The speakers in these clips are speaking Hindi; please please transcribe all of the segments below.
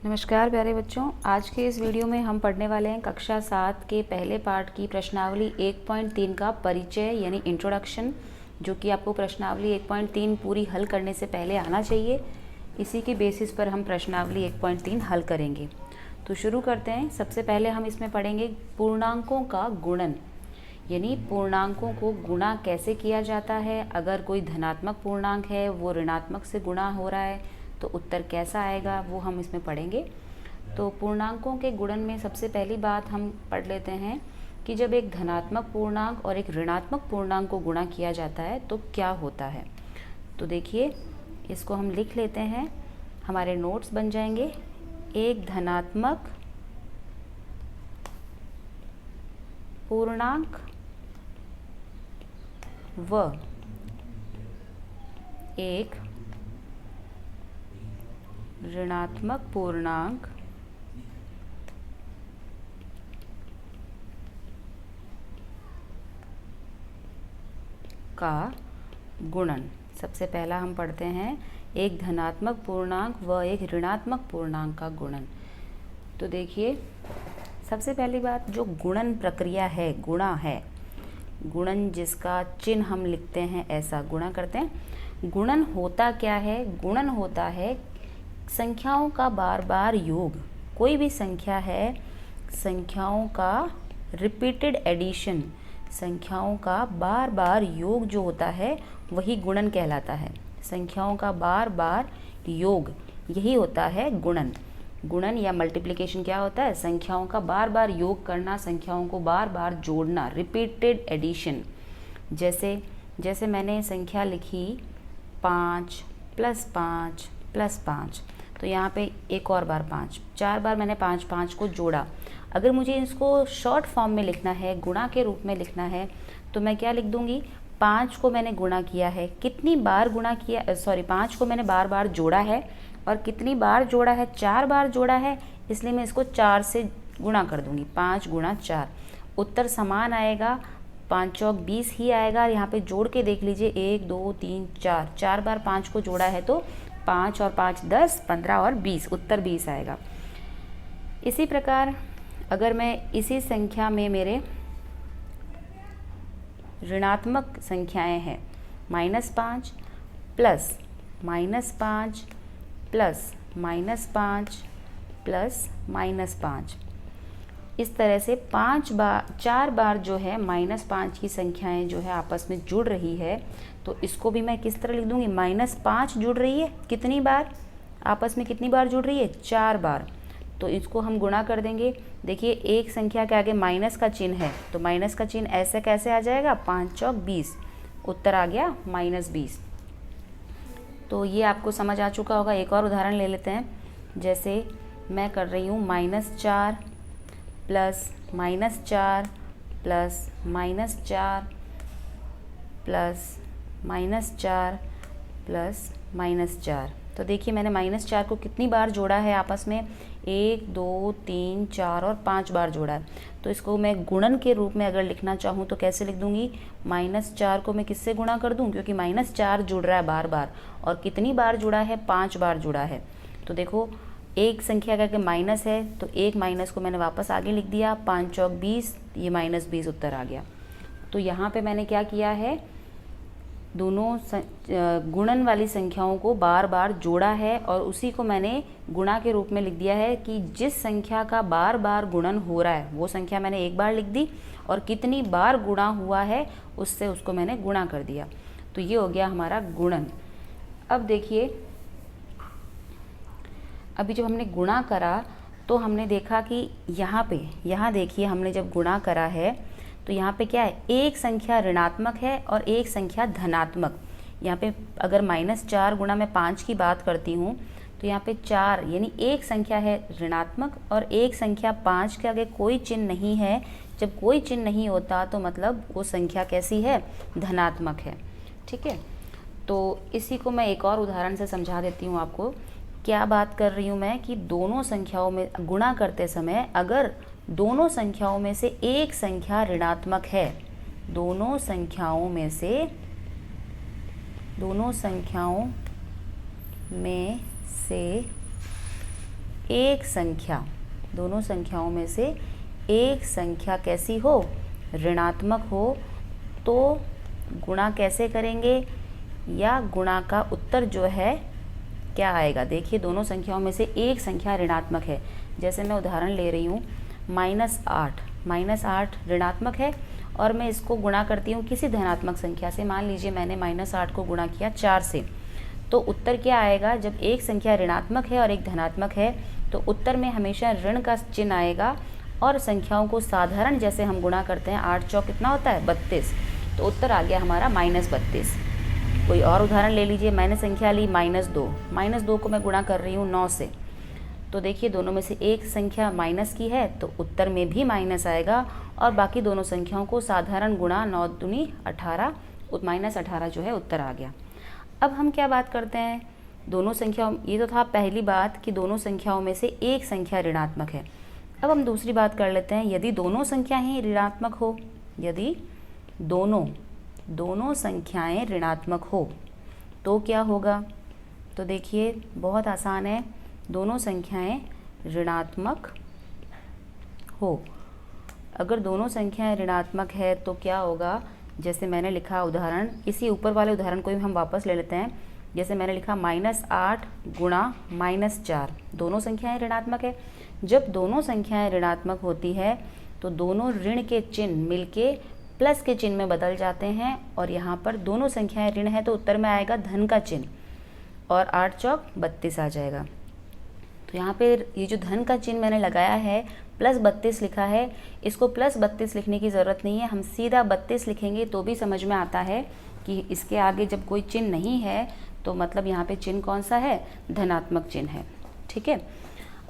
नमस्कार प्यारे बच्चों, आज के इस वीडियो में हम पढ़ने वाले हैं कक्षा 7 के पहले पार्ट की प्रश्नावली 1.3 का परिचय यानी इंट्रोडक्शन, जो कि आपको प्रश्नावली 1.3 पूरी हल करने से पहले आना चाहिए। इसी की बेसिस पर हम प्रश्नावली 1.3 हल करेंगे। तो शुरू करते हैं। सबसे पहले हम इसमें पढ़ेंगे पूर्णांकों का गुणन, यानी पूर्णांकों को गुणा कैसे किया जाता है। अगर कोई धनात्मक पूर्णांक है वो ऋणात्मक से गुणा हो रहा है तो उत्तर कैसा आएगा वो हम इसमें पढ़ेंगे। तो पूर्णांकों के गुणन में सबसे पहली बात हम पढ़ लेते हैं कि जब एक धनात्मक पूर्णांक और एक ऋणात्मक पूर्णांक को गुणा किया जाता है तो क्या होता है। तो देखिए, इसको हम लिख लेते हैं, हमारे नोट्स बन जाएंगे। एक धनात्मक पूर्णांक व एक ऋणात्मक पूर्णांक का गुणन। सबसे पहला हम पढ़ते हैं एक धनात्मक पूर्णांक व एक ऋणात्मक पूर्णांक का गुणन। तो देखिए, सबसे पहली बात जो गुणन प्रक्रिया है, गुणा है, गुणन जिसका चिन्ह हम लिखते हैं ऐसा गुणा करते हैं। गुणन होता क्या है? गुणन होता है संख्याओं का बार बार योग। कोई भी संख्या है, संख्याओं का रिपीटेड एडिशन, संख्याओं का बार बार योग जो होता है वही गुणन कहलाता है। संख्याओं का बार बार योग, यही होता है गुणन। गुणन या मल्टीप्लिकेशन क्या होता है? संख्याओं का बार बार योग करना, संख्याओं को बार बार जोड़ना, रिपीटेड एडिशन। जैसे मैंने संख्या लिखी 5 + 5 + 5, तो यहाँ पे एक और बार 5, 4 बार मैंने 5 को जोड़ा। अगर मुझे इसको शॉर्ट फॉर्म में लिखना है, गुणा के रूप में लिखना है, तो मैं क्या लिख दूँगी? 5 को मैंने गुणा किया है, कितनी बार गुणा किया, 5 को मैंने बार बार जोड़ा है, और कितनी बार जोड़ा है? 4 बार जोड़ा है, इसलिए मैं इसको 4 से गुणा कर दूँगी। 5 × 4, उत्तर समान आएगा, 5 × 4 = 20 ही आएगा। यहाँ पे जोड़ के देख लीजिए, 1 2 3 4, 4 बार 5 को जोड़ा है तो 5 और 5 10, 15 और 20, उत्तर 20 आएगा। इसी प्रकार अगर मैं इसी संख्या में मेरे ऋणात्मक संख्याएं हैं, -5 प्लस -5 प्लस -5 प्लस -5, इस तरह से 4 बार जो है -5 की संख्याएं जो है आपस में जुड़ रही है, तो इसको भी मैं किस तरह लिख दूंगी? -5 जुड़ रही है, कितनी बार आपस में, कितनी बार जुड़ रही है? 4 बार। तो इसको हम गुणा कर देंगे। देखिए, एक संख्या के आगे माइनस का चिन्ह है, तो माइनस का चिन्ह ऐसे कैसे आ जाएगा? 5 × 4 = 20, उत्तर आ गया -20। तो ये आपको समझ आ चुका होगा। एक और उदाहरण ले लेते हैं। जैसे मैं कर रही हूँ -4 प्लस -4 प्लस -4 प्लस -4 प्लस -4। तो देखिए, मैंने -4 को कितनी बार जोड़ा है आपस में? 1 2 3 4 और 5 बार जोड़ा है। तो इसको मैं गुणन के रूप में अगर लिखना चाहूँ तो कैसे लिख दूँगी? -4 को मैं किससे गुणा कर दूँ? क्योंकि -4 जुड़ रहा है बार बार, और कितनी बार जुड़ा है? 5 बार जुड़ा है। तो देखो, एक संख्या करके माइनस है, तो एक माइनस को मैंने वापस आगे लिख दिया, 5 × 4 = 20, ये -20 उत्तर आ गया। तो यहाँ पे मैंने क्या किया है? दोनों गुणन वाली संख्याओं को बार बार जोड़ा है, और उसी को मैंने गुणा के रूप में लिख दिया है कि जिस संख्या का बार बार गुणन हो रहा है वो संख्या मैंने एक बार लिख दी, और कितनी बार गुणा हुआ है उससे उसको मैंने गुणा कर दिया। तो ये हो गया हमारा गुणन। अब देखिए, अभी जब हमने गुणा करा तो हमने देखा कि यहाँ देखिए, हमने जब गुणा करा है तो यहाँ पे क्या है? एक संख्या ऋणात्मक है और एक संख्या धनात्मक। यहाँ पे अगर -4 × मैं 5 की बात करती हूँ तो यहाँ पे 4 यानी एक संख्या है ऋणात्मक और एक संख्या 5 के आगे कोई चिन्ह नहीं है। जब कोई चिन्ह नहीं होता तो मतलब वो संख्या कैसी है? धनात्मक है। ठीक है, तो इसी को मैं एक और उदाहरण से समझा देती हूँ आपको। क्या बात कर रही हूँ मैं कि दोनों संख्याओं में गुणा करते समय अगर दोनों संख्याओं में से एक संख्या ऋणात्मक है, दोनों संख्याओं में से एक संख्या, दोनों संख्याओं में से एक संख्या कैसी हो, ऋणात्मक हो, तो गुणा कैसे करेंगे, या गुणा का उत्तर जो है क्या आएगा। देखिए दोनों संख्याओं में से एक संख्या ऋणात्मक है, जैसे मैं उदाहरण ले रही हूँ -8 ऋणात्मक है और मैं इसको गुणा करती हूँ किसी धनात्मक संख्या से। मान लीजिए मैंने -8 को गुणा किया 4 से, तो उत्तर क्या आएगा। जब एक संख्या ऋणात्मक है और एक धनात्मक है तो उत्तर में हमेशा ऋण का चिन्ह आएगा, और संख्याओं को साधारण जैसे हम गुणा करते हैं, 8 चौक कितना होता है 32, तो उत्तर आ गया हमारा -32। कोई और उदाहरण ले लीजिए, मैंने संख्या ली -2 को मैं गुणा कर रही हूँ 9 से, तो देखिए दोनों में से एक संख्या माइनस की है तो उत्तर में भी माइनस आएगा, और बाकी दोनों संख्याओं को साधारण गुणा 9 दूनी 18, -18 जो है उत्तर आ गया। अब हम क्या बात करते हैं, दोनों संख्याओं, ये तो था पहली बात कि दोनों संख्याओं में से एक संख्या ऋणात्मक है। अब हम दूसरी बात कर लेते हैं, यदि दोनों संख्याएं ऋणात्मक हो, यदि दोनों संख्याएं ऋणात्मक हो तो क्या होगा। तो देखिए बहुत आसान है, दोनों संख्याएं ऋणात्मक हो, अगर दोनों संख्याएं ऋणात्मक है तो क्या होगा। जैसे मैंने लिखा उदाहरण, इसी ऊपर वाले उदाहरण को भी हम वापस ले लेते हैं। जैसे मैंने लिखा -8 गुणा -4, दोनों संख्याएं ऋणात्मक है। जब दोनों संख्याएं ऋणात्मक होती है तो दोनों ऋण के चिन्ह मिलके प्लस के चिन्ह में बदल जाते हैं, और यहाँ पर दोनों संख्याएं ऋण है तो उत्तर में आएगा धन का चिन्ह, और 8 चौक 32 आ जाएगा। तो यहाँ पे ये जो धन का चिन्ह मैंने लगाया है, +32 लिखा है, इसको +32 लिखने की ज़रूरत नहीं है, हम सीधा 32 लिखेंगे तो भी समझ में आता है कि इसके आगे जब कोई चिन्ह नहीं है तो मतलब यहाँ पे चिन्ह कौन सा है, धनात्मक चिन्ह है। ठीक है,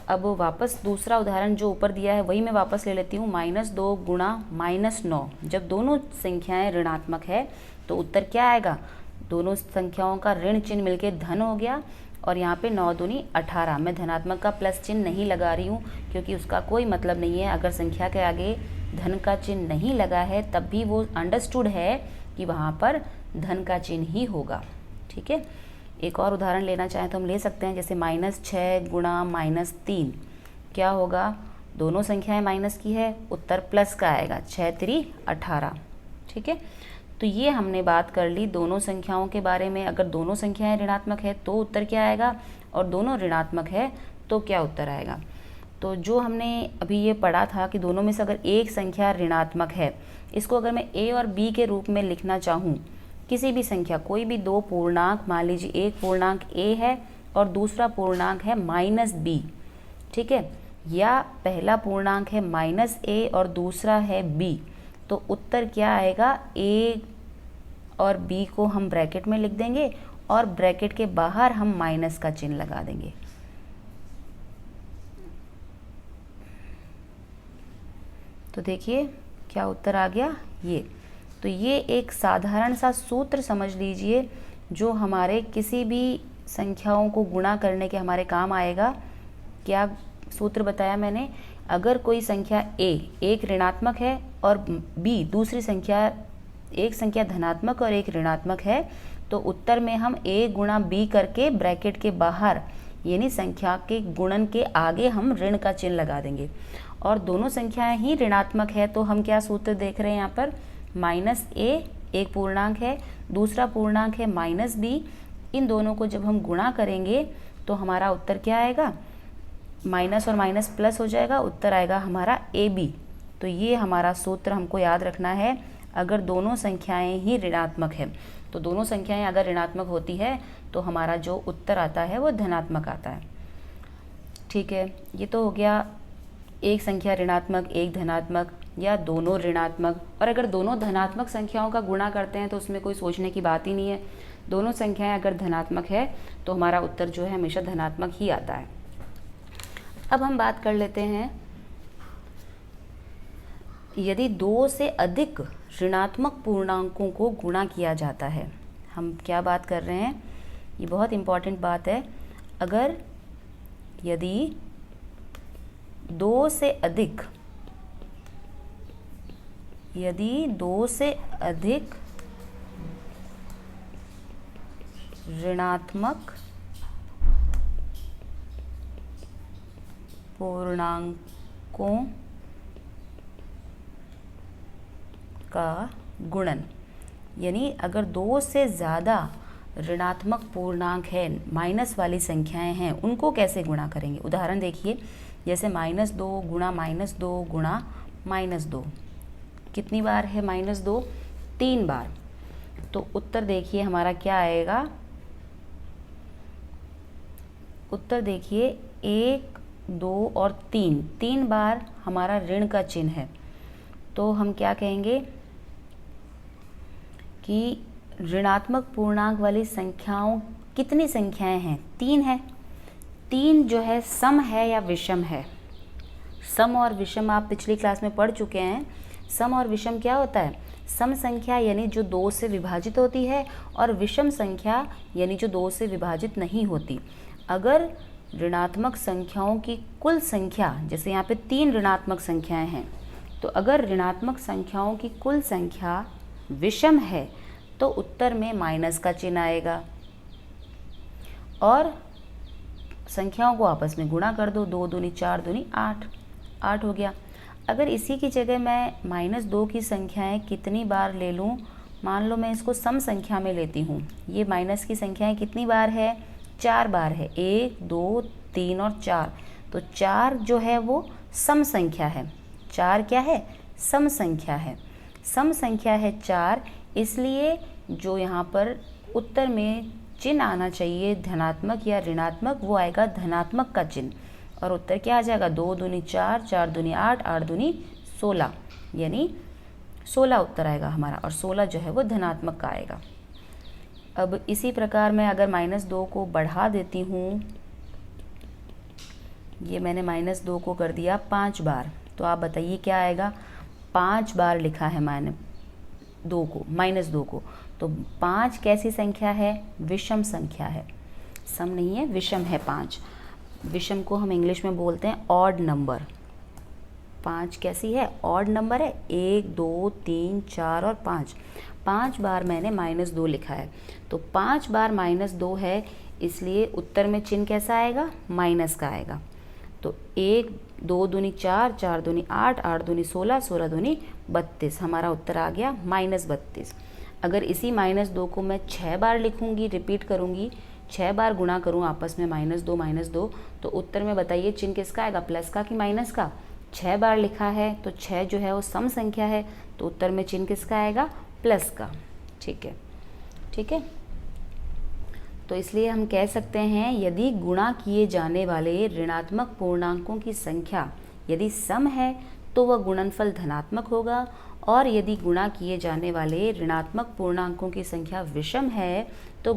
अब वापस दूसरा उदाहरण जो ऊपर दिया है वही मैं वापस ले लेती हूँ। -2 गुणा -9, जब दोनों संख्याएं ऋणात्मक है तो उत्तर क्या आएगा, दोनों संख्याओं का ऋण चिन्ह मिलके धन हो गया, और यहाँ पे 9 दूनी 18, मैं धनात्मक का प्लस चिन्ह नहीं लगा रही हूँ क्योंकि उसका कोई मतलब नहीं है। अगर संख्या के आगे धन का चिन्ह नहीं लगा है तब भी वो अंडरस्टूड है कि वहाँ पर धन का चिन्ह ही होगा। ठीक है, एक और उदाहरण लेना चाहें तो हम ले सकते हैं, जैसे -6 गुणा -3, क्या होगा, दोनों संख्याएं माइनस की है, उत्तर प्लस का आएगा, 6 3 18। ठीक है, तो ये हमने बात कर ली दोनों संख्याओं के बारे में। अगर दोनों संख्याएं ऋणात्मक है तो उत्तर क्या आएगा, और दोनों ऋणात्मक है तो क्या उत्तर आएगा। तो जो हमने अभी ये पढ़ा था कि दोनों में से अगर एक संख्या ऋणात्मक है, इसको अगर मैं a और b के रूप में लिखना चाहूँ, किसी भी संख्या, कोई भी दो पूर्णांक, मान लीजिए एक पूर्णांक a है और दूसरा पूर्णांक है -b, ठीक है, या पहला पूर्णांक है -a और दूसरा है b, तो उत्तर क्या आएगा, a और b को हम ब्रैकेट में लिख देंगे और ब्रैकेट के बाहर हम माइनस का चिन्ह लगा देंगे। तो देखिए क्या उत्तर आ गया ये। तो ये एक साधारण सा सूत्र समझ लीजिए जो हमारे किसी भी संख्याओं को गुणा करने के हमारे काम आएगा। क्या सूत्र बताया मैंने, अगर कोई संख्या a एक ऋणात्मक है और b दूसरी संख्या, एक संख्या धनात्मक और एक ऋणात्मक है, तो उत्तर में हम a गुणा b करके ब्रैकेट के बाहर यानी संख्या के गुणन के आगे हम ऋण का चिन्ह लगा देंगे। और दोनों संख्याएं ही ऋणात्मक है तो हम क्या सूत्र देख रहे हैं यहाँ पर, -a एक पूर्णांक है, दूसरा पूर्णांक है -b, इन दोनों को जब हम गुणा करेंगे तो हमारा उत्तर क्या आएगा, माइनस और माइनस प्लस हो जाएगा, उत्तर आएगा हमारा ab। तो ये हमारा सूत्र हमको याद रखना है। अगर दोनों संख्याएं ही ऋणात्मक है, तो दोनों संख्याएं अगर ऋणात्मक होती है तो हमारा जो उत्तर आता है वो धनात्मक आता है। ठीक है, ये तो हो गया एक संख्या ऋणात्मक एक धनात्मक या दोनों ऋणात्मक। और अगर दोनों धनात्मक संख्याओं का गुणा करते हैं तो उसमें कोई सोचने की बात ही नहीं है, दोनों संख्याएं अगर धनात्मक है तो हमारा उत्तर जो है हमेशा धनात्मक ही आता है। अब हम बात कर लेते हैं, यदि दो से अधिक ऋणात्मक पूर्णांकों को गुणा किया जाता है, हम क्या बात कर रहे हैं, ये बहुत इम्पॉर्टेंट बात है। अगर यदि दो से अधिक पूर्णांकों का गुणन, यानी अगर दो से ज़्यादा ऋणात्मक पूर्णांक है, माइनस वाली संख्याएं हैं, उनको कैसे गुणा करेंगे। उदाहरण देखिए, जैसे -2 गुणा -2 गुणा -2, कितनी बार है -2? 3 बार। तो उत्तर देखिए हमारा क्या आएगा। उत्तर देखिए 1, 2 और 3, 3 बार हमारा ऋण का चिन्ह है। तो हम क्या कहेंगे कि ऋणात्मक पूर्णांक वाली संख्याओं, कितनी संख्याएं हैं? 3 है। 3 जो है सम है या विषम है? सम और विषम आप पिछली क्लास में पढ़ चुके हैं। सम और विषम क्या होता है? सम संख्या यानी जो 2 से विभाजित होती है, और विषम संख्या यानी जो 2 से विभाजित नहीं होती। अगर ऋणात्मक संख्याओं की कुल संख्या, जैसे यहाँ पे 3 ऋणात्मक संख्याएं हैं, तो अगर ऋणात्मक संख्याओं की कुल संख्या विषम है तो उत्तर में माइनस का चिन्ह आएगा, और संख्याओं को आपस में गुणा कर दो। 2 दूनी 4 दूनी 8, 8 हो गया। अगर इसी की जगह मैं -2 की संख्याएं कितनी बार ले लूँ, मान लो मैं इसको सम संख्या में लेती हूँ। ये माइनस की संख्याएं कितनी बार है? 4 बार है। 1, 2, 3 और 4। तो 4 जो है वो सम संख्या है। 4 क्या है? सम संख्या है। सम संख्या है 4, इसलिए जो यहाँ पर उत्तर में चिन्ह आना चाहिए धनात्मक या ऋणात्मक, वो आएगा धनात्मक का चिन्ह, और उत्तर क्या आ जाएगा? 2 दूनी 4, 4 दूनी 8, 8 दूनी 16, यानी 16 उत्तर आएगा हमारा, और 16 जो है वो धनात्मक का आएगा। अब इसी प्रकार मैं अगर -2 को बढ़ा देती हूँ, ये मैंने -2 को कर दिया 5 बार, तो आप बताइए क्या आएगा। 5 बार लिखा है मैंने -2 को, तो 5 कैसी संख्या है? विषम संख्या है, सम नहीं है, विषम है 5। विषम को हम इंग्लिश में बोलते हैं ऑड नंबर। 5 कैसी है? ऑड नंबर है। 1, 2, 3, 4 और 5। 5 बार मैंने -2 लिखा है, तो 5 बार -2 है, इसलिए उत्तर में चिन्ह कैसा आएगा? माइनस का आएगा। तो 1, 2 दूनी 4, 4 दूनी 8, 8 दूनी 16, 16 दूनी 32, हमारा उत्तर आ गया -32। अगर इसी -2 को मैं 6 बार लिखूंगी, रिपीट करूंगी, 6 बार गुणा करूं आपस में -2, तो उत्तर में बताइए चिन्ह किसका आएगा? प्लस का कि माइनस का? 6 बार लिखा है तो 6 जो है वो सम संख्या है, तो उत्तर में चिन्ह किसका आएगा? प्लस का। ठीक है, ठीक है। तो इसलिए हम कह सकते हैं यदि गुणा किए जाने वाले ऋणात्मक पूर्णांकों की संख्या यदि सम है तो वह गुणनफल धनात्मक होगा, और यदि गुणा किए जाने वाले ऋणात्मक पूर्णांकों की संख्या विषम है तो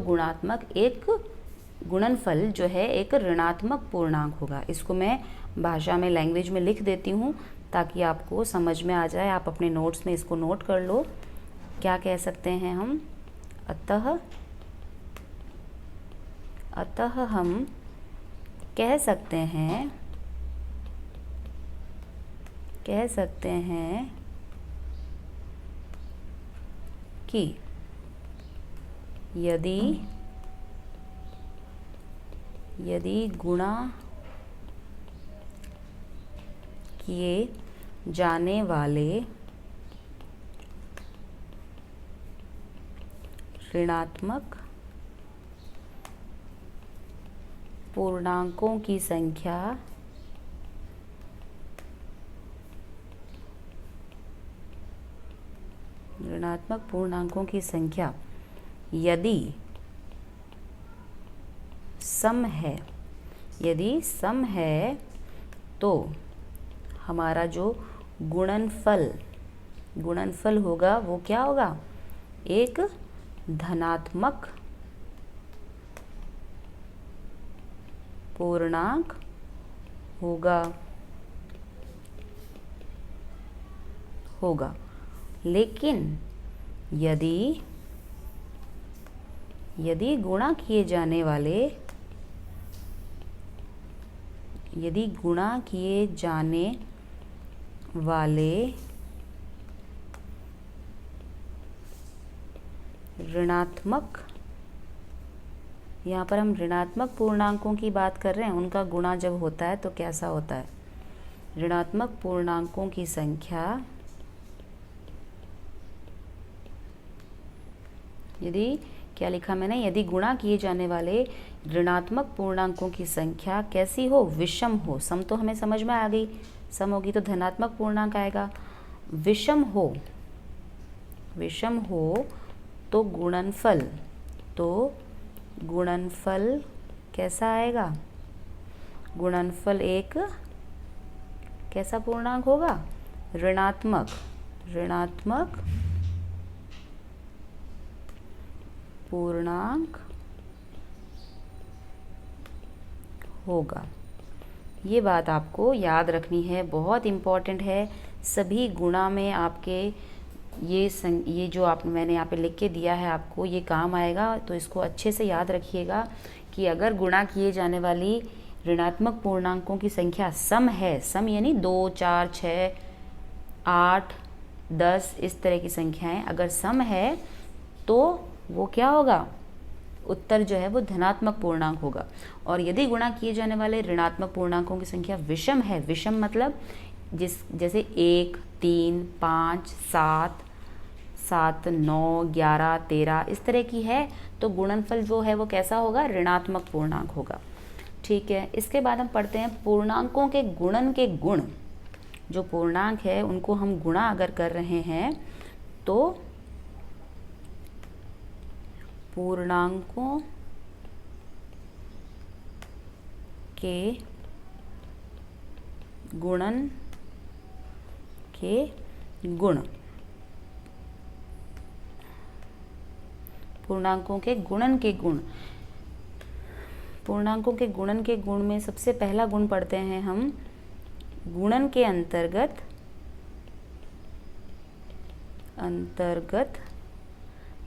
गुणनफल जो है एक ऋणात्मक पूर्णांक होगा। इसको मैं भाषा में, लैंग्वेज में लिख देती हूँ ताकि आपको समझ में आ जाए। आप अपने नोट्स में इसको नोट कर लो। क्या कह सकते हैं हम? अतः हम कह सकते हैं कि यदि गुणा किए जाने वाले ऋणात्मक पूर्णांकों की संख्या यदि सम है तो हमारा जो गुणनफल होगा वो क्या होगा? एक धनात्मक पूर्णांक होगा। लेकिन यदि गुणा किए जाने वाले ऋणात्मक, यहाँ पर हम ऋणात्मक पूर्णांकों की बात कर रहे हैं, उनका गुणा जब होता है तो कैसा होता है? ऋणात्मक पूर्णांकों की संख्या यदि, क्या लिखा मैंने, यदि गुणा किए जाने वाले ऋणात्मक पूर्णांकों की संख्या कैसी हो, विषम हो। सम तो हमें समझ में आ गई, सम होगी तो धनात्मक पूर्णांक आएगा। विषम हो, विषम हो तो गुणनफल कैसा आएगा? गुणनफल एक कैसा पूर्णांक होगा? ऋणात्मक पूर्णांक होगा। ये बात आपको याद रखनी है, बहुत इम्पॉर्टेंट है। सभी गुणा में आपके ये जो मैंने यहाँ पे लिख के दिया है आपको, ये काम आएगा। तो इसको अच्छे से याद रखिएगा कि अगर गुणा किए जाने वाली ऋणात्मक पूर्णांकों की संख्या सम है, सम यानी 2, 4, 6, 8, 10 इस तरह की संख्याएं अगर सम है तो वो क्या होगा? उत्तर जो है वो धनात्मक पूर्णांक होगा। और यदि गुणा किए जाने वाले ऋणात्मक पूर्णांकों की संख्या विषम है, विषम मतलब जैसे 1, 3, 5, 7, 9, 11, 13 इस तरह की है, तो गुणनफल जो है वो कैसा होगा? ऋणात्मक पूर्णांक होगा। ठीक है, इसके बाद हम पढ़ते हैं पूर्णांकों के गुणन के गुण। जो पूर्णांक है उनको हम गुणा अगर कर रहे हैं तो पूर्णांकों के गुणन के गुण, पूर्णांकों के गुणन के गुण। पूर्णांकों के गुणन के गुण में सबसे पहला गुण पढ़ते हैं हम, गुणन के अंतर्गत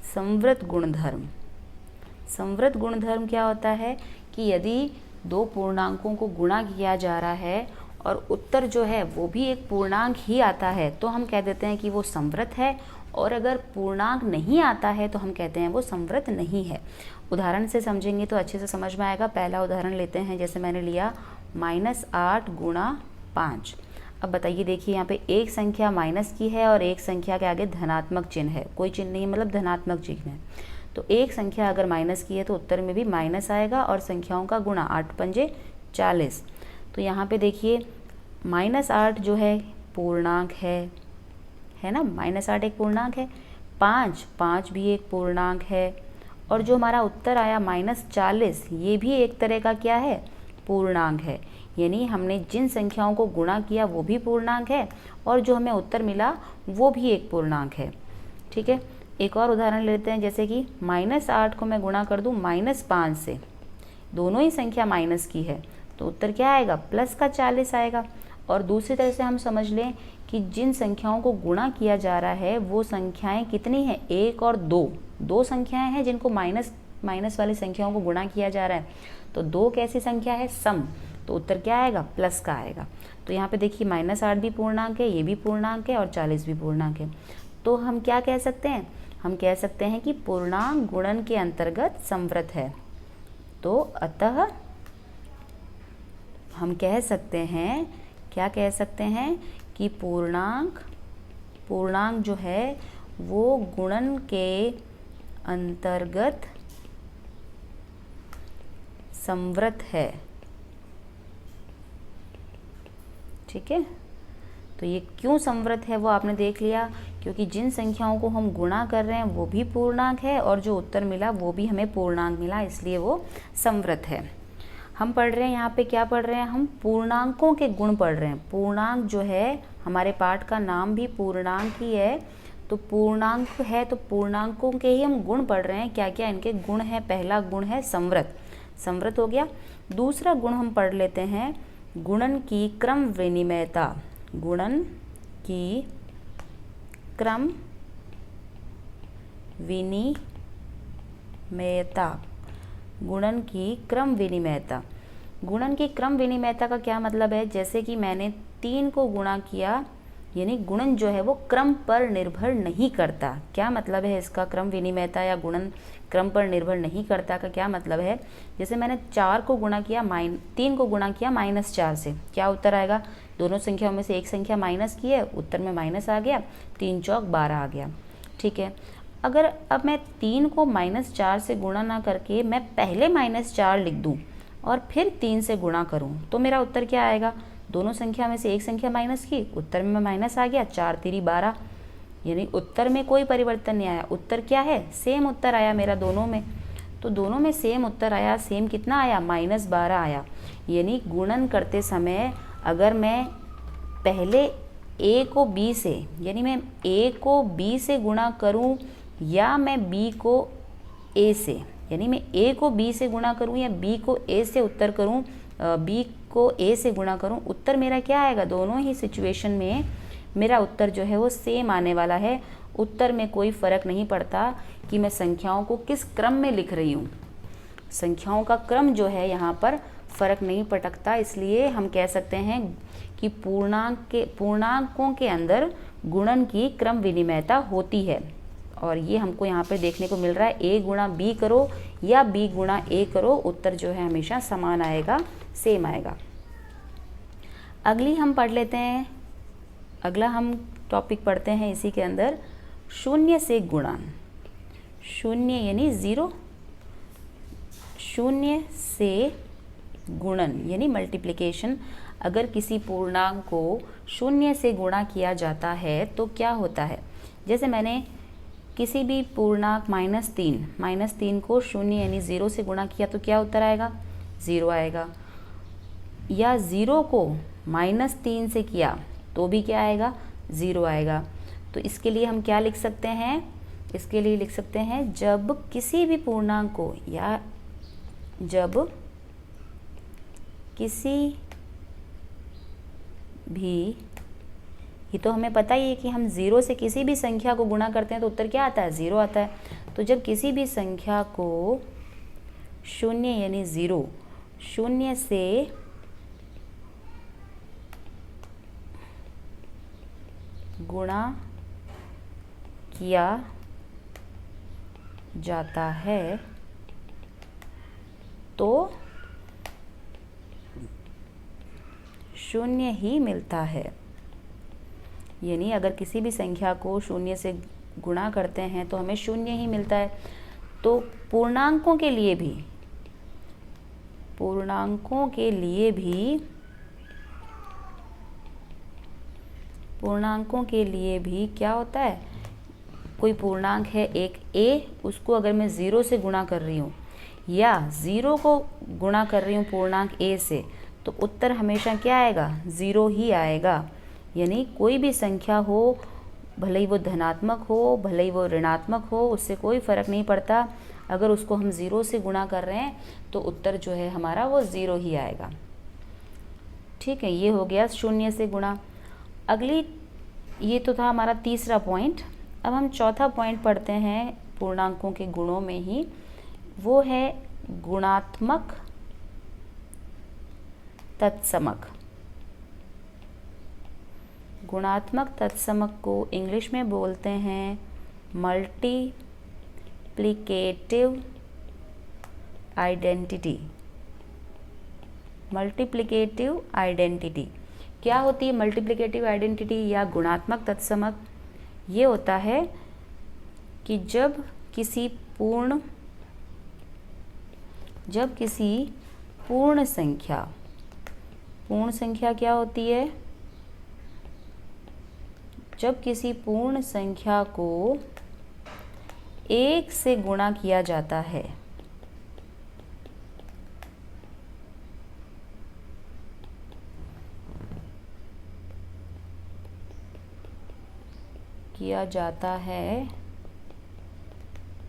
संवृत गुणधर्म। संवृत गुणधर्म क्या होता है कि यदि दो पूर्णांकों को गुणा किया जा रहा है और उत्तर जो है वो भी एक पूर्णांक ही आता है तो हम कह देते हैं कि वो संवृत है, और अगर पूर्णांक नहीं आता है तो हम कहते हैं वो संवृत नहीं है। उदाहरण से समझेंगे तो अच्छे से समझ में आएगा। पहला उदाहरण लेते हैं, जैसे मैंने लिया -8 × 5। अब बताइए, देखिए यहाँ पे एक संख्या माइनस की है और एक संख्या के आगे धनात्मक चिन्ह है, कोई चिन्ह नहीं मतलब धनात्मक चिन्ह है। तो एक संख्या अगर माइनस की है तो उत्तर में भी माइनस आएगा और संख्याओं का गुणा 8 पंजे 40। तो यहाँ पे देखिए -8 जो है पूर्णांक है ना, -8 एक पूर्णांक है, 5 भी एक पूर्णांक है, और जो हमारा उत्तर आया -40 ये भी एक तरह का क्या है? पूर्णांक है। यानी हमने जिन संख्याओं को गुणा किया वो भी पूर्णांक है और जो हमें उत्तर मिला वो भी एक पूर्णांक है। ठीक है, एक और उदाहरण लेते हैं, जैसे कि -8 को मैं गुणा कर दूं -5 से, दोनों ही संख्या माइनस की है तो उत्तर क्या आएगा? +40 आएगा। और दूसरी तरह से हम समझ लें कि जिन संख्याओं को गुणा किया जा रहा है वो संख्याएं कितनी हैं? 1 और 2 संख्याएं हैं जिनको माइनस वाली संख्याओं को गुणा किया जा रहा है। तो 2 कैसी संख्या है? सम। तो उत्तर क्या आएगा? प्लस का आएगा। तो यहाँ पे देखिए -8 भी पूर्णांक है, ये भी पूर्णांक है और 40 भी पूर्णांक है। तो हम क्या कह सकते हैं? हम कह सकते हैं कि पूर्णांक गुणन के अंतर्गत संवृत है। तो अतः हम कह सकते हैं, क्या कह सकते हैं कि पूर्णांक जो है वो गुणन के अंतर्गत संवृत है। ठीक है, तो ये क्यों संवृत है वो आपने देख लिया, क्योंकि जिन संख्याओं को हम गुणा कर रहे हैं वो भी पूर्णांक है और जो उत्तर मिला वो भी हमें पूर्णांक मिला, इसलिए वो संवृत है। हम पढ़ रहे हैं यहाँ पे, क्या पढ़ रहे हैं हम? पूर्णांकों के गुण पढ़ रहे हैं। पूर्णांक जो है, हमारे पाठ का नाम भी पूर्णांक ही है, तो पूर्णांक है तो पूर्णांकों के ही हम गुण पढ़ रहे हैं। क्या क्या इनके गुण हैं? पहला गुण है संवृत, संवृत हो गया। दूसरा गुण हम पढ़ लेते हैं, गुणन की क्रम विनिमयता। गुणन की क्रम विनिमयता, गुणन की क्रम विनिमयता। गुणन की क्रम विनिमयता का क्या मतलब है? जैसे कि मैंने 3 को गुणा किया यानी गुणन जो है वो क्रम पर निर्भर नहीं करता। क्या मतलब है इसका? क्रम विनिमयता या गुणन क्रम पर निर्भर नहीं करता का क्या मतलब है? जैसे मैंने 4 को गुणा किया 3 को गुणा किया -4 से, क्या उत्तर आएगा? दोनों संख्याओं में से एक संख्या माइनस की है, उत्तर में माइनस आ गया, 3 चौक 12 आ गया। ठीक है, अगर अब मैं 3 को -4 से गुणा ना करके मैं पहले -4 लिख दूँ और फिर 3 से गुणा करूँ तो मेरा उत्तर क्या आएगा? दोनों संख्या में से एक संख्या माइनस की, उत्तर में माइनस आ गया, 4 तिरी 12, यानी उत्तर में कोई परिवर्तन नहीं आया। उत्तर क्या है? सेम उत्तर आया मेरा दोनों में। तो दोनों में सेम उत्तर आया, सेम कितना आया? -12 आया। यानी गुणन करते समय अगर मैं पहले a को b से, यानी मैं a को b से गुणा करूं या मैं b को a से, यानी मैं a को b से गुणा करूं या b को a से उत्तर करूं, b को a से गुणा करूं, उत्तर मेरा क्या आएगा? दोनों ही सिचुएशन में मेरा उत्तर जो है वो सेम आने वाला है। उत्तर में कोई फ़र्क नहीं पड़ता कि मैं संख्याओं को किस क्रम में लिख रही हूँ। संख्याओं का क्रम जो है यहाँ पर फ़र्क नहीं पटकता, इसलिए हम कह सकते हैं कि पूर्णांकों के अंदर गुणन की क्रम विनिमयता होती है। और ये हमको यहाँ पे देखने को मिल रहा है, a गुणा b करो या b गुणा a करो, उत्तर जो है हमेशा समान आएगा, सेम आएगा। अगली हम पढ़ लेते हैं, अगला हम टॉपिक पढ़ते हैं इसी के अंदर, शून्य से गुणन। शून्य यानी 0, शून्य से गुणन यानी मल्टीप्लिकेशन। अगर किसी पूर्णांक को शून्य से गुणा किया जाता है तो क्या होता है? जैसे मैंने किसी भी पूर्णांक -3 को शून्य यानी 0 से गुणा किया तो क्या उत्तर आएगा? 0 आएगा। या 0 को -3 से किया तो भी क्या आएगा? 0 आएगा। तो इसके लिए हम क्या लिख सकते हैं? इसके लिए लिख सकते हैं, जब किसी भी पूर्णांक को या जब किसी भी, ये तो हमें पता ही है कि हम 0 से किसी भी संख्या को गुणा करते हैं तो उत्तर क्या आता है? 0 आता है। तो जब किसी भी संख्या को शून्य यानी 0, शून्य से गुणा किया जाता है तो शून्य ही मिलता है। यानी अगर किसी भी संख्या को शून्य से गुणा करते हैं तो हमें शून्य ही मिलता है। तो पूर्णांकों के लिए भी क्या होता है? कोई पूर्णांक है एक a, उसको अगर मैं 0 से गुणा कर रही हूँ या 0 को गुणा कर रही हूँ पूर्णांक a से, तो उत्तर हमेशा क्या आएगा? 0 ही आएगा। यानी कोई भी संख्या हो, भले ही वो धनात्मक हो, भले ही वो ऋणात्मक हो, उससे कोई फ़र्क नहीं पड़ता। अगर उसको हम 0 से गुणा कर रहे हैं तो उत्तर जो है हमारा वो 0 ही आएगा। ठीक है, ये हो गया शून्य से गुणा। अगली, ये तो था हमारा तीसरा पॉइंट। अब हम चौथा पॉइंट पढ़ते हैं पूर्णांकों के गुणों में ही, वो है गुणात्मक तत्समक। गुणात्मक तत्समक को इंग्लिश में बोलते हैं मल्टीप्लिकेटिव आइडेंटिटी। मल्टीप्लिकेटिव आइडेंटिटी क्या होती है? मल्टीप्लिकेटिव आइडेंटिटी या गुणात्मक तत्समक ये होता है कि जब किसी पूर्ण संख्या क्या होती है? जब किसी पूर्ण संख्या को 1 से गुणा किया जाता है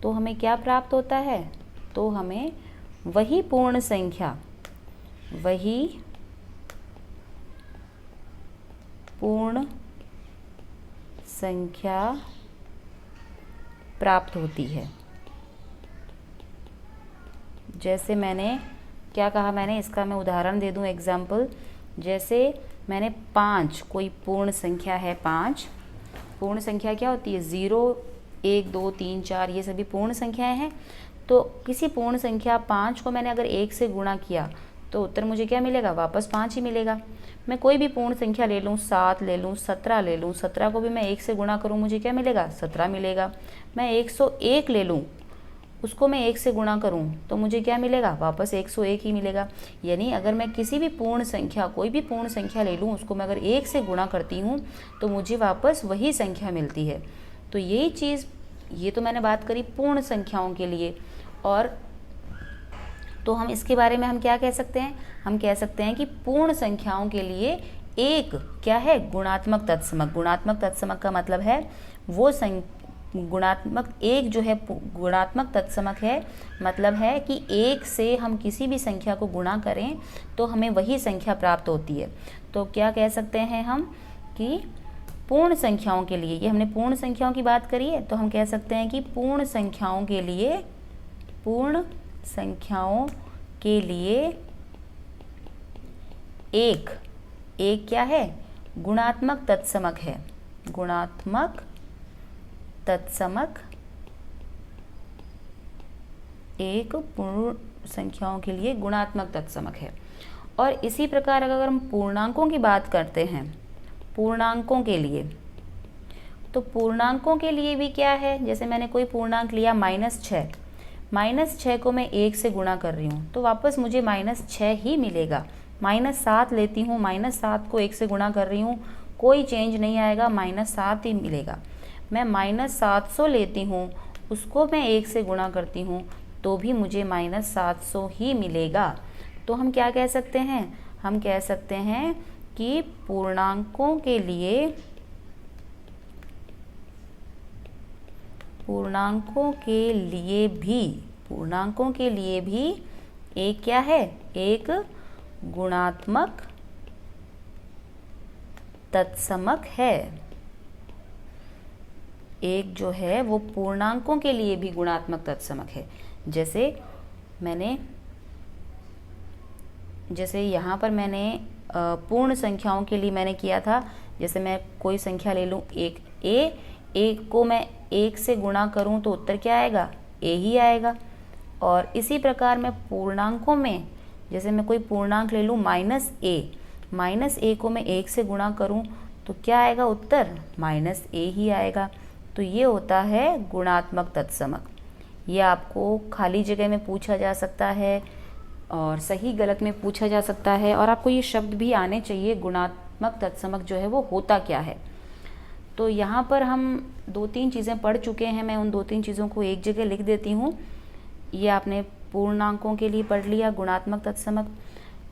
तो हमें क्या प्राप्त होता है? तो हमें वही पूर्ण संख्या प्राप्त होती है। जैसे मैंने क्या कहा? मैंने इसका मैं उदाहरण दे दूं, एग्जाम्पल। जैसे मैंने 5, कोई पूर्ण संख्या है 5, पूर्ण संख्या क्या होती है 0, 1, 2, 3, 4 ये सभी पूर्ण संख्याएं हैं। तो किसी पूर्ण संख्या 5 को मैंने अगर 1 से गुणा किया तो उत्तर मुझे क्या मिलेगा, वापस 5 ही मिलेगा। मैं कोई भी पूर्ण संख्या ले लूँ, 7 ले लूँ, 17 ले लूँ, 17 को भी मैं 1 से गुणा करूँ मुझे क्या मिलेगा, 17 मिलेगा। मैं 101 ले लूँ, उसको मैं 1 से गुणा करूँ तो मुझे क्या मिलेगा, वापस 101 ही मिलेगा। यानी अगर मैं किसी भी पूर्ण संख्या, कोई भी पूर्ण संख्या ले लूँ, उसको मैं अगर 1 से गुणा करती हूँ तो मुझे वापस वही संख्या मिलती है। तो यही चीज़, ये तो मैंने बात करी पूर्ण संख्याओं के लिए। और तो हम इसके बारे में हम क्या कह सकते हैं, हम कह सकते हैं कि पूर्ण संख्याओं के लिए एक क्या है, गुणात्मक तत्समक। गुणात्मक तत्समक का मतलब है वो गुणात्मक एक जो है गुणात्मक तत्समक है, मतलब है कि एक से हम किसी भी संख्या को गुणा करें तो हमें वही संख्या प्राप्त होती है। तो क्या कह सकते हैं हम कि पूर्ण संख्याओं के लिए, ये हमने पूर्ण संख्याओं की बात करी है, तो हम कह सकते हैं कि पूर्ण संख्याओं के लिए, पूर्ण संख्याओं के लिए एक क्या है, गुणात्मक तत्समक है। गुणात्मक तत्समक एक पूर्ण संख्याओं के लिए गुणात्मक तत्समक है। और इसी प्रकार अगर हम पूर्णांकों की बात करते हैं, पूर्णांकों के लिए, तो पूर्णांकों के लिए भी क्या है, जैसे मैंने कोई पूर्णांक लिया -6, -6 को मैं 1 से गुणा कर रही हूँ तो वापस मुझे -6 ही मिलेगा। -7 लेती हूँ, -7 को 1 से गुणा कर रही हूँ, कोई चेंज नहीं आएगा, -7 ही मिलेगा। मैं -700 लेती हूँ, उसको मैं 1 से गुणा करती हूँ तो भी मुझे -700 ही मिलेगा। तो हम क्या कह सकते हैं, हम कह सकते हैं कि पूर्णांकों के लिए, पूर्णांकों के लिए भी एक क्या है, एक गुणात्मक तत्समक है। एक जो है वो पूर्णांकों के लिए भी गुणात्मक तत्समक है। जैसे यहाँ पर मैंने पूर्ण संख्याओं के लिए मैंने किया था, जैसे मैं कोई संख्या ले लूँ, एक को मैं 1 से गुणा करूँ तो उत्तर क्या आएगा, ए ही आएगा। और इसी प्रकार मैं पूर्णांकों में, जैसे मैं कोई पूर्णांक ले लूँ -a को मैं 1 से गुणा करूँ तो क्या आएगा, उत्तर -a ही आएगा। तो ये होता है गुणात्मक तत्समक। ये आपको खाली जगह में पूछा जा सकता है और सही गलत में पूछा जा सकता है, और आपको ये शब्द भी आने चाहिए, गुणात्मक तत्समक जो है वो होता क्या है। तो यहाँ पर हम 2-3 चीज़ें पढ़ चुके हैं, मैं उन 2-3 चीज़ों को एक जगह लिख देती हूँ। ये आपने पूर्णांकों के लिए पढ़ लिया, गुणात्मक तत्समक।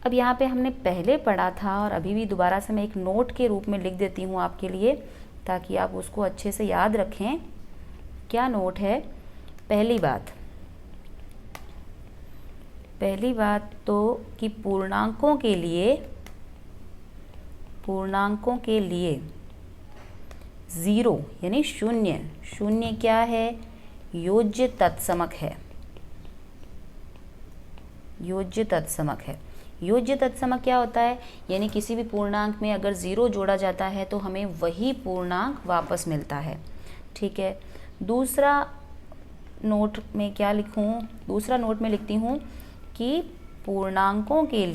अब यहाँ पे हमने पहले पढ़ा था और अभी भी दोबारा से मैं एक नोट के रूप में लिख देती हूँ आपके लिए, ताकि आप उसको अच्छे से याद रखें। क्या नोट है, पहली बात तो कि पूर्णांकों के लिए 0 यानी शून्य क्या है, योज्य तत्समक है। योज्य तत्समक क्या होता है, यानी किसी भी पूर्णांक में अगर 0 जोड़ा जाता है तो हमें वही पूर्णांक वापस मिलता है। ठीक है। दूसरा नोट में क्या लिखूं, दूसरा नोट में लिखती हूँ कि पूर्णांकों के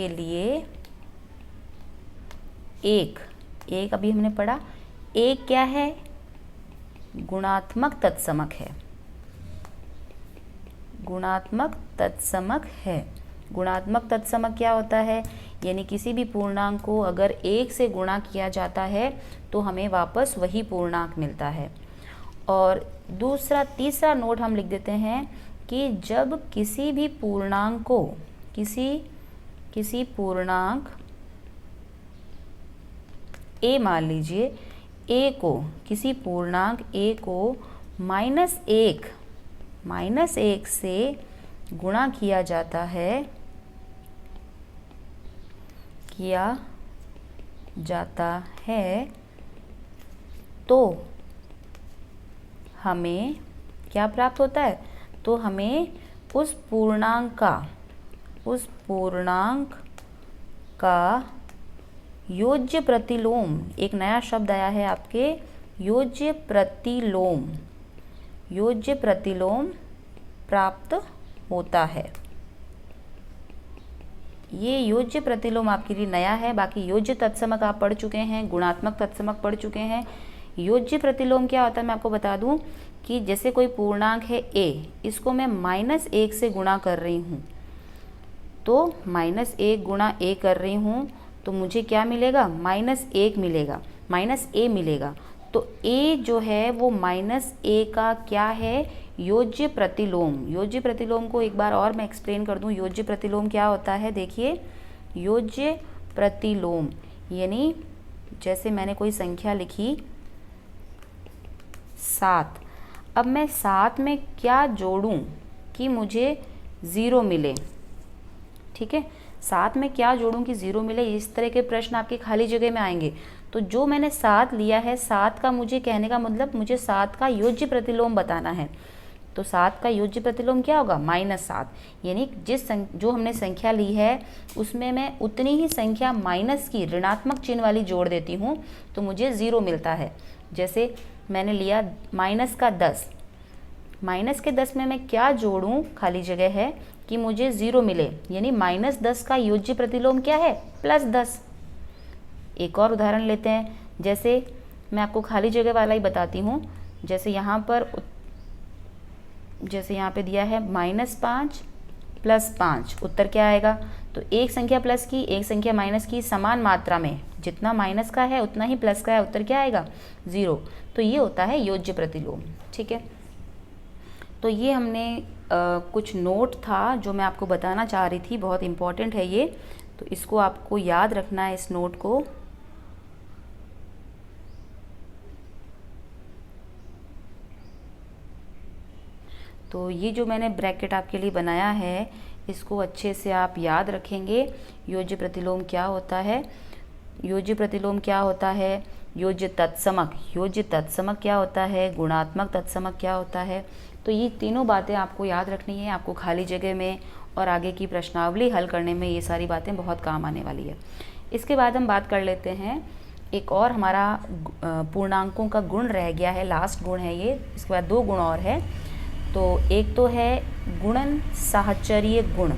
लिए एक अभी हमने पढ़ा, एक क्या है, गुणात्मक तत्समक है। गुणात्मक तत्समक क्या होता है, यानी किसी भी पूर्णांक को अगर 1 से गुणा किया जाता है तो हमें वापस वही पूर्णांक मिलता है। और तीसरा नोट हम लिख देते हैं कि जब किसी भी पूर्णांक को, किसी पूर्णांक a मान लीजिए, किसी पूर्णांक a को -1 से गुणा किया जाता है तो हमें क्या प्राप्त होता है, तो हमें उस पूर्णांक का उस पूर्णांक का योज्य प्रतिलोम, एक नया शब्द आया है आपके, योज्य प्रतिलोम, योज्य प्रतिलोम प्राप्त होता है। ये योज्य प्रतिलोम आपके लिए नया है, बाकी योज्य तत्समक आप पढ़ चुके हैं, गुणात्मक तत्समक पढ़ चुके हैं। योज्य प्रतिलोम क्या होता है मैं आपको बता दूं कि जैसे कोई पूर्णांक है a, इसको मैं -1 से गुणा कर रही हूँ, तो -1 गुणा a कर रही हूँ तो मुझे क्या मिलेगा, -1 मिलेगा, -a मिलेगा। तो a जो है वो -a का क्या है, योज्य प्रतिलोम। योज्य प्रतिलोम को एक बार और मैं एक्सप्लेन कर दूं, योज्य प्रतिलोम क्या होता है। देखिए, योज्य प्रतिलोम यानी जैसे मैंने कोई संख्या लिखी 7, अब मैं 7 में क्या जोड़ूं कि मुझे 0 मिले, ठीक है, 7 में क्या जोड़ूं कि 0 मिले, इस तरह के प्रश्न आपके खाली जगह में आएंगे। तो जो मैंने 7 लिया है, 7 का मुझे कहने का मतलब मुझे 7 का योज्य प्रतिलोम बताना है। तो 7 का योज्य प्रतिलोम क्या होगा, -7, यानी जो हमने संख्या ली है उसमें मैं उतनी ही संख्या माइनस की ऋणात्मक चिन्ह वाली जोड़ देती हूँ तो मुझे 0 मिलता है। जैसे मैंने लिया -10, -10 में मैं क्या जोड़ूं, खाली जगह है, कि मुझे 0 मिले, यानी -10 का योज्य प्रतिलोम क्या है, +10। एक और उदाहरण लेते हैं, जैसे मैं आपको खाली जगह वाला ही बताती हूँ। जैसे यहाँ पे दिया है -5 + 5, उत्तर क्या आएगा। तो एक संख्या प्लस की, एक संख्या माइनस की, समान मात्रा में, जितना माइनस का है उतना ही प्लस का है, उत्तर क्या आएगा, 0। तो ये होता है योज्य प्रतिलोम, ठीक है। तो ये हमने कुछ नोट था जो मैं आपको बताना चाह रही थी, बहुत इम्पॉर्टेंट है ये, तो इसको आपको याद रखना है, इस नोट को। तो ये जो मैंने ब्रैकेट आपके लिए बनाया है, इसको अच्छे से आप याद रखेंगे। योज्य प्रतिलोम क्या होता है, योज्य प्रतिलोम क्या होता है, योज्य तत्समक क्या होता है, गुणात्मक तत्समक क्या होता है। तो ये तीनों बातें आपको याद रखनी है, आपको खाली जगह में और आगे की प्रश्नावली हल करने में ये सारी बातें बहुत काम आने वाली है। इसके बाद हम बात कर लेते हैं, एक और हमारा पूर्णांकों का गुण रह गया है, लास्ट गुण है ये, इसके बाद 2 गुण और है। तो एक तो है गुणन साहचर्य गुण।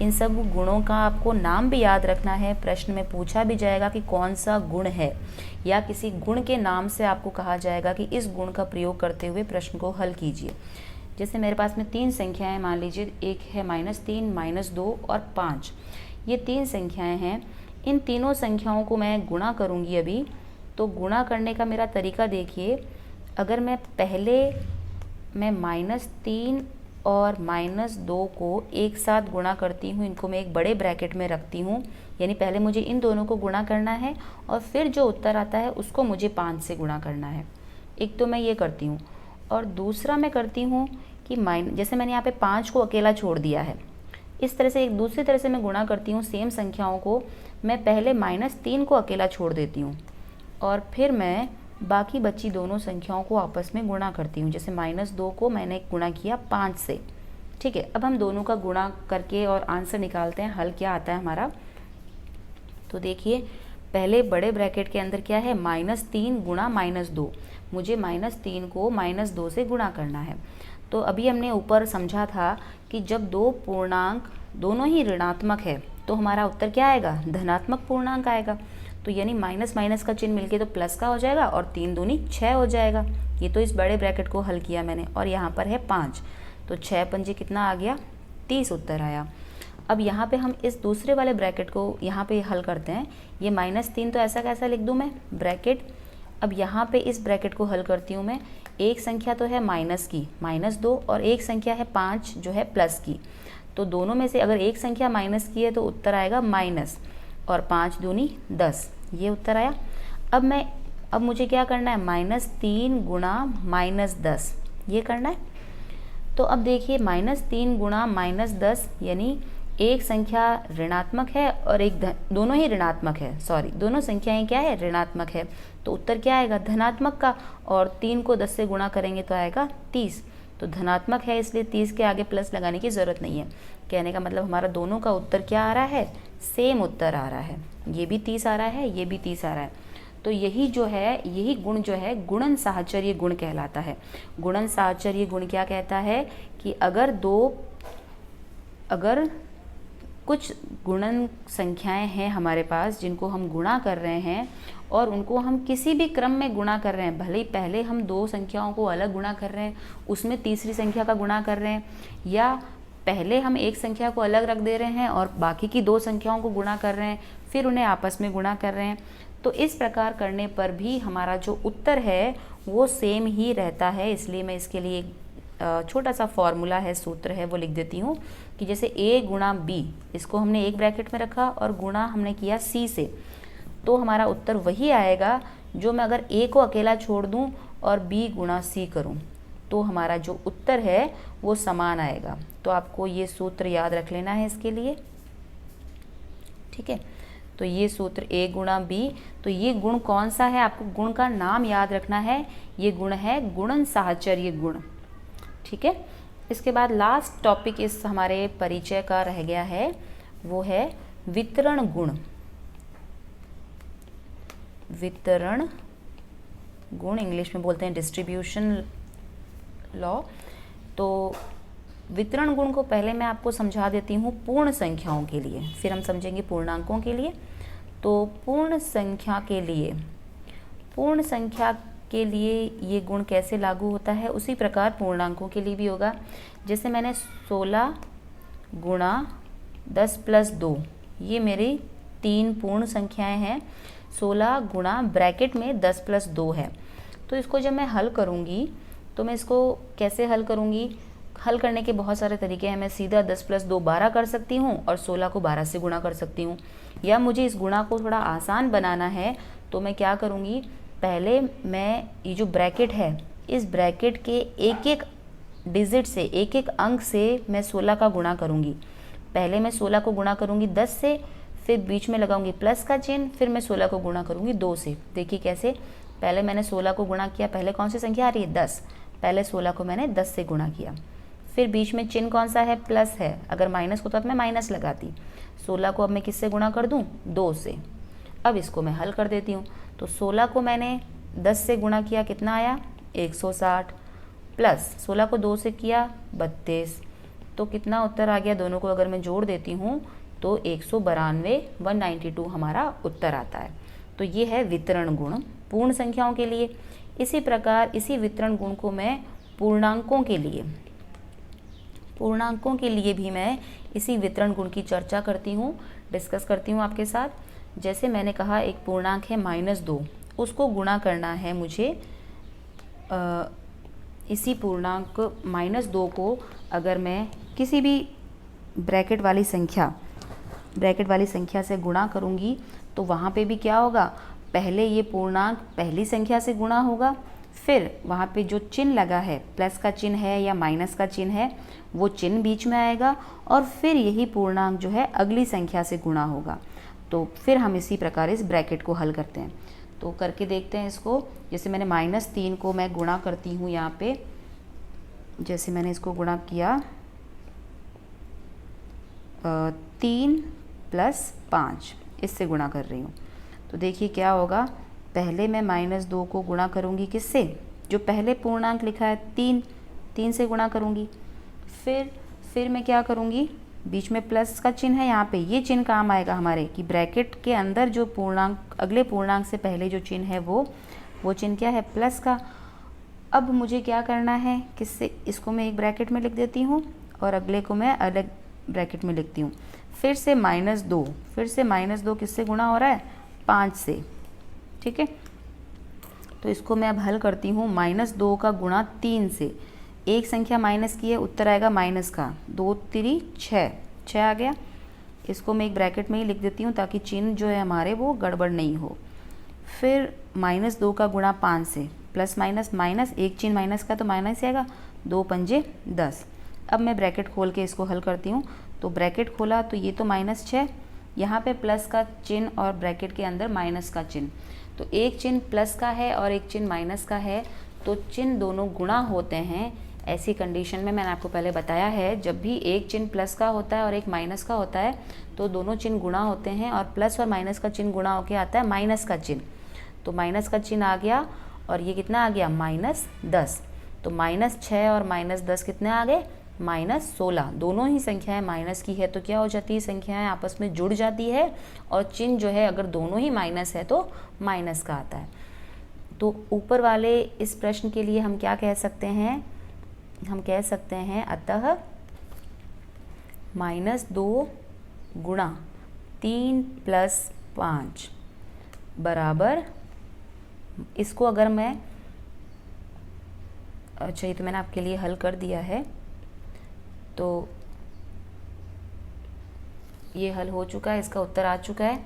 इन सब गुणों का आपको नाम भी याद रखना है, प्रश्न में पूछा भी जाएगा कि कौन सा गुण है, या किसी गुण के नाम से आपको कहा जाएगा कि इस गुण का प्रयोग करते हुए प्रश्न को हल कीजिए। जैसे मेरे पास में 3 संख्याएं मान लीजिए, एक है -3, -2 और 5। ये 3 संख्याएं हैं, इन तीनों संख्याओं को मैं गुणा करूंगी अभी। तो गुणा करने का मेरा तरीका देखिए, अगर मैं पहले -3 और -2 को एक साथ गुणा करती हूँ, इनको मैं एक बड़े ब्रैकेट में रखती हूँ, यानी पहले मुझे इन दोनों को गुणा करना है और फिर जो उत्तर आता है उसको मुझे 5 से गुणा करना है। एक तो मैं ये करती हूँ, और दूसरा मैं करती हूँ कि जैसे मैंने यहाँ पे 5 को अकेला छोड़ दिया है, इस तरह से एक दूसरी तरह से मैं गुणा करती हूँ। सेम संख्याओं को मैं पहले -3 को अकेला छोड़ देती हूँ और फिर मैं बाकी बची दोनों संख्याओं को आपस में गुणा करती हूँ। जैसे -2 को मैंने गुणा किया 5 से, ठीक है। अब हम दोनों का गुणा करके और आंसर निकालते हैं, हल क्या आता है हमारा। तो देखिए, पहले बड़े ब्रैकेट के अंदर क्या है, -3 गुणा -2, मुझे -3 को -2 से गुणा करना है। तो अभी हमने ऊपर समझा था कि जब 2 पूर्णांक दोनों ही ऋणात्मक है तो हमारा उत्तर क्या आएगा, धनात्मक पूर्णांक आएगा। तो यानी माइनस माइनस का चिन्ह मिलके तो प्लस का हो जाएगा और 3 दूनी 6 हो जाएगा। ये तो इस बड़े ब्रैकेट को हल किया मैंने, और यहाँ पर है 5, तो 6 पंजे कितना आ गया, 30 उत्तर आया। अब यहाँ पे हम इस दूसरे वाले ब्रैकेट को यहाँ पे हल करते हैं। ये -3 तो ऐसा कैसा लिख दूँ मैं, ब्रैकेट। अब यहाँ पे इस ब्रैकेट को हल करती हूँ मैं। एक संख्या तो है माइनस की, -2, और एक संख्या है 5 जो है प्लस की। तो दोनों में से अगर एक संख्या माइनस की है तो उत्तर आएगा माइनस, और 5 दूनी 10, ये उत्तर आया। अब मुझे क्या करना है, -3 गुणा -10, ये करना है। तो अब देखिए, -3 गुणा -10 यानी एक संख्या ऋणात्मक है और एक दोनों ही ऋणात्मक है, सॉरी दोनों संख्याएं क्या है, ऋणात्मक है। तो उत्तर क्या आएगा, धनात्मक का, और 3 को 10 से गुणा करेंगे तो आएगा 30। तो धनात्मक है इसलिए 30 के आगे प्लस लगाने की ज़रूरत नहीं है। कहने का मतलब हमारा दोनों का उत्तर क्या आ रहा है, सेम उत्तर आ रहा है। ये भी 30 आ रहा है, ये भी 30 आ रहा है। तो यही जो है, यही गुण जो है गुणन साहचर्य गुण कहलाता है। गुणन साहचर्य गुण क्या कहता है कि अगर कुछ गुणन संख्याएं हैं हमारे पास जिनको हम गुणा कर रहे हैं और उनको हम किसी भी क्रम में गुणा कर रहे हैं, भले ही पहले हम दो संख्याओं को अलग गुणा कर रहे हैं, उसमें तीसरी संख्या का गुणा कर रहे हैं, या पहले हम एक संख्या को अलग रख दे रहे हैं और बाकी की दो संख्याओं को गुणा कर रहे हैं, फिर उन्हें आपस में गुणा कर रहे हैं, तो इस प्रकार करने पर भी हमारा जो उत्तर है वो सेम ही रहता है। इसलिए मैं इसके लिए एक छोटा सा फॉर्मूला है, सूत्र है, वो लिख देती हूँ कि जैसे a गुणा b, इसको हमने एक ब्रैकेट में रखा और गुणा हमने किया c से, तो हमारा उत्तर वही आएगा जो मैं अगर a को अकेला छोड़ दूँ और b गुणा c करूँ, तो हमारा जो उत्तर है वो समान आएगा। तो आपको ये सूत्र याद रख लेना है इसके लिए, ठीक है। तो ये सूत्र a गुणा b, तो ये गुण कौन सा है, आपको गुण का नाम याद रखना है। ये गुण है गुणन साहचर्य गुण, ठीक है। इसके बाद लास्ट टॉपिक इस हमारे परिचय का रह गया है, वो है वितरण गुण। वितरण गुण इंग्लिश में बोलते हैं डिस्ट्रीब्यूशन लॉ। तो वितरण गुण को पहले मैं आपको समझा देती हूँ पूर्ण संख्याओं के लिए, फिर हम समझेंगे पूर्णांकों के लिए। तो पूर्ण संख्या के लिए ये गुण कैसे लागू होता है, उसी प्रकार पूर्णांकों के लिए भी होगा। जैसे मैंने 16 गुणा 10 प्लस 2, ये मेरी 3 पूर्ण संख्याएं हैं। 16 गुणा ब्रैकेट में 10 प्लस 2 है। तो इसको जब मैं हल करूँगी तो मैं इसको कैसे हल करूँगी, हल करने के बहुत सारे तरीके हैं। मैं सीधा 10 प्लस 2 12 कर सकती हूँ और 16 को 12 से गुणा कर सकती हूँ। या मुझे इस गुणा को थोड़ा आसान बनाना है तो मैं क्या करूँगी, पहले मैं ये जो ब्रैकेट है, इस ब्रैकेट के एक एक डिजिट से, एक एक अंक से मैं 16 का गुणा करूँगी। पहले मैं 16 को गुणा करूँगी 10 से, फिर बीच में लगाऊंगी प्लस का चिन्ह, फिर मैं 16 को गुणा करूँगी 2 से। देखिए कैसे, पहले मैंने 16 को गुणा किया, पहले कौन सी संख्या आ रही है 10, पहले 16 को मैंने 10 से गुणा किया, फिर बीच में चिन्ह कौन सा है, प्लस है। अगर माइनस होता तो मैं माइनस लगाती। 16 को अब मैं किससे गुणा कर दूँ, 2 से। अब इसको मैं हल कर देती हूँ। तो 16 को मैंने 10 से गुणा किया, कितना आया 160, प्लस 16 को 2 से किया 32, तो कितना उत्तर आ गया, दोनों को अगर मैं जोड़ देती हूँ तो 192, 192 हमारा उत्तर आता है। तो ये है वितरण गुण पूर्ण संख्याओं के लिए। इसी प्रकार इसी वितरण गुण को मैं पूर्णांकों के लिए भी मैं इसी वितरण गुण की चर्चा करती हूँ, डिस्कस करती हूँ आपके साथ। जैसे मैंने कहा एक पूर्णांक है -2, उसको गुणा करना है मुझे। इसी पूर्णांक -2 को अगर मैं किसी भी ब्रैकेट वाली संख्या से गुणा करूँगी तो वहाँ पे भी क्या होगा, पहले ये पूर्णांक पहली संख्या से गुणा होगा, फिर वहाँ पे जो चिन्ह लगा है, प्लस का चिन्ह है या माइनस का चिन्ह है, वो चिन्ह बीच में आएगा और फिर यही पूर्णांक जो है अगली संख्या से गुणा होगा। तो फिर हम इसी प्रकार इस ब्रैकेट को हल करते हैं। तो करके देखते हैं इसको। जैसे मैंने -3 को मैं गुणा करती हूँ यहाँ पे, जैसे मैंने इसको गुणा किया 3 + 5, इससे गुणा कर रही हूँ। तो देखिए क्या होगा, पहले मैं -2 को गुणा करूँगी किससे, जो पहले पूर्णांक लिखा है 3 से गुणा करूँगी। फिर मैं क्या करूँगी, बीच में प्लस का चिन्ह है, यहाँ पे ये चिन्ह काम आएगा हमारे कि ब्रैकेट के अंदर जो पूर्णांक, अगले पूर्णांक से पहले जो चिन्ह है वो चिन्ह क्या है, प्लस का। अब मुझे क्या करना है, किससे, इसको मैं एक ब्रैकेट में लिख देती हूँ और अगले को मैं अलग ब्रैकेट में लिखती हूँ। फिर से -2 किससे गुणा हो रहा है, 5 से, ठीक है। तो इसको मैं अब हल करती हूँ। -2 का गुणा 3 से, एक संख्या माइनस की है, उत्तर आएगा माइनस का, 2 3 6 आ गया। इसको मैं एक ब्रैकेट में ही लिख देती हूँ ताकि चिन्ह जो है हमारे वो गड़बड़ नहीं हो। फिर -2 का गुणा 5 से, प्लस माइनस एक चिन्ह माइनस का तो माइनस ही आएगा, 2 पंजे 10। अब मैं ब्रैकेट खोल के इसको हल करती हूँ। तो ब्रैकेट खोला तो ये तो -6, यहाँ पे प्लस का चिन्ह और ब्रैकेट के अंदर माइनस का चिन्ह, तो एक चिन्ह प्लस का है और एक चिन्ह माइनस का है, तो चिन्ह दोनों गुणा होते हैं, ऐसी कंडीशन में मैंने आपको पहले बताया है, जब भी एक चिन्ह प्लस का होता है और एक माइनस का होता है तो दोनों चिन्ह गुणा होते हैं, और प्लस और माइनस का चिन्ह गुणा होके आता है माइनस का चिन्ह। तो माइनस का चिन्ह आ गया और ये कितना आ गया -10। तो -6 और -10 कितने आ गए -16। दोनों ही संख्याएं माइनस की है तो क्या हो जाती है, संख्याएं आपस में जुड़ जाती है और चिन्ह जो है अगर दोनों ही माइनस है तो माइनस का आता है। तो ऊपर वाले इस प्रश्न के लिए हम क्या कह सकते हैं, हम कह सकते हैं अतः -2 गुणा 3 + 5 बराबर, इसको अगर मैं, अच्छा ये तो मैंने आपके लिए हल कर दिया है, तो ये हल हो चुका है, इसका उत्तर आ चुका है।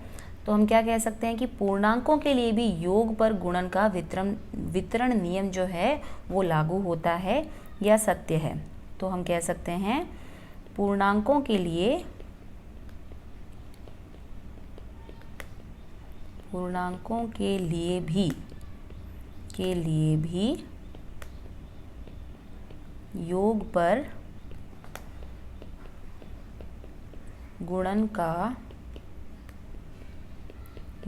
तो हम क्या कह सकते हैं कि पूर्णांकों के लिए भी योग पर गुणन का वितरण नियम जो है वो लागू होता है या सत्य है। तो हम कह सकते हैं पूर्णांकों के लिए भी योग पर गुणन का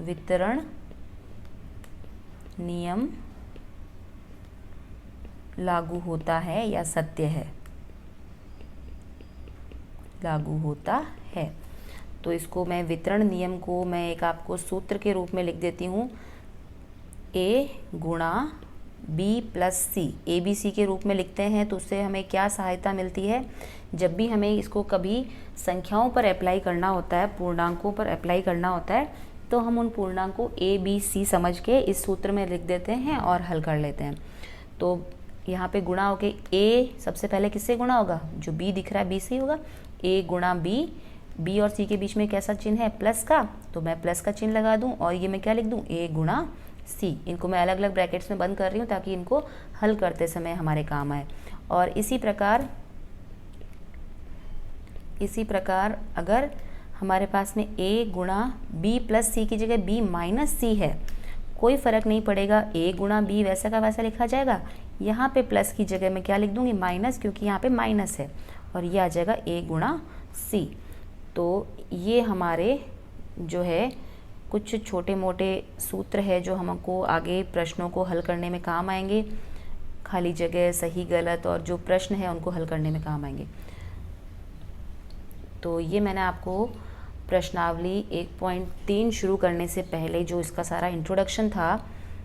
वितरण नियम लागू होता है या सत्य है, लागू होता है। तो इसको मैं वितरण नियम को मैं एक आपको सूत्र के रूप में लिख देती हूँ, A गुणा B + C, ABC के रूप में लिखते हैं। तो उससे हमें क्या सहायता मिलती है, जब भी हमें इसको कभी संख्याओं पर अप्लाई करना होता है, पूर्णांकों पर अप्लाई करना होता है, तो हम उन पूर्णांक को A B C समझ के इस सूत्र में लिख देते हैं और हल कर लेते हैं। तो यहाँ पे गुणा होके A सबसे पहले किससे गुणा होगा, जो B दिख रहा है B से होगा, A गुणा B और C के बीच में कैसा चिन्ह है प्लस का, तो मैं प्लस का चिन्ह लगा दूँ और ये मैं क्या लिख दूँ A गुणा C। इनको मैं अलग अलग ब्रैकेट्स में बंद कर रही हूँ ताकि इनको हल करते समय हमारे काम आए। और इसी प्रकार अगर हमारे पास में A गुणा B + C की जगह B - C है, कोई फ़र्क नहीं पड़ेगा, A गुणा B वैसा का वैसा लिखा जाएगा। यहाँ पे प्लस की जगह मैं क्या लिख दूँगी माइनस, क्योंकि यहाँ पे माइनस है, और ये आ जाएगा A गुणा C। तो ये हमारे जो है कुछ छोटे मोटे सूत्र है जो हमको आगे प्रश्नों को हल करने में काम आएंगे, खाली जगह, सही गलत और जो प्रश्न है उनको हल करने में काम आएंगे। तो ये मैंने आपको प्रश्नावली 1.3 शुरू करने से पहले जो इसका सारा इंट्रोडक्शन था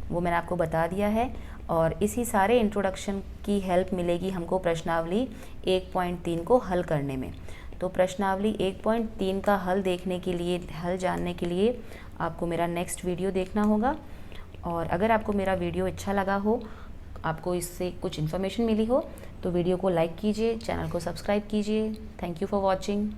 वो मैंने आपको बता दिया है, और इसी सारे इंट्रोडक्शन की हेल्प मिलेगी हमको प्रश्नावली 1.3 को हल करने में। तो प्रश्नावली 1.3 का हल देखने के लिए, हल जानने के लिए आपको मेरा नेक्स्ट वीडियो देखना होगा। और अगर आपको मेरा वीडियो अच्छा लगा हो, आपको इससे कुछ इन्फॉर्मेशन मिली हो, तो वीडियो को लाइक कीजिए, चैनल को सब्सक्राइब कीजिए। Thank you for watching.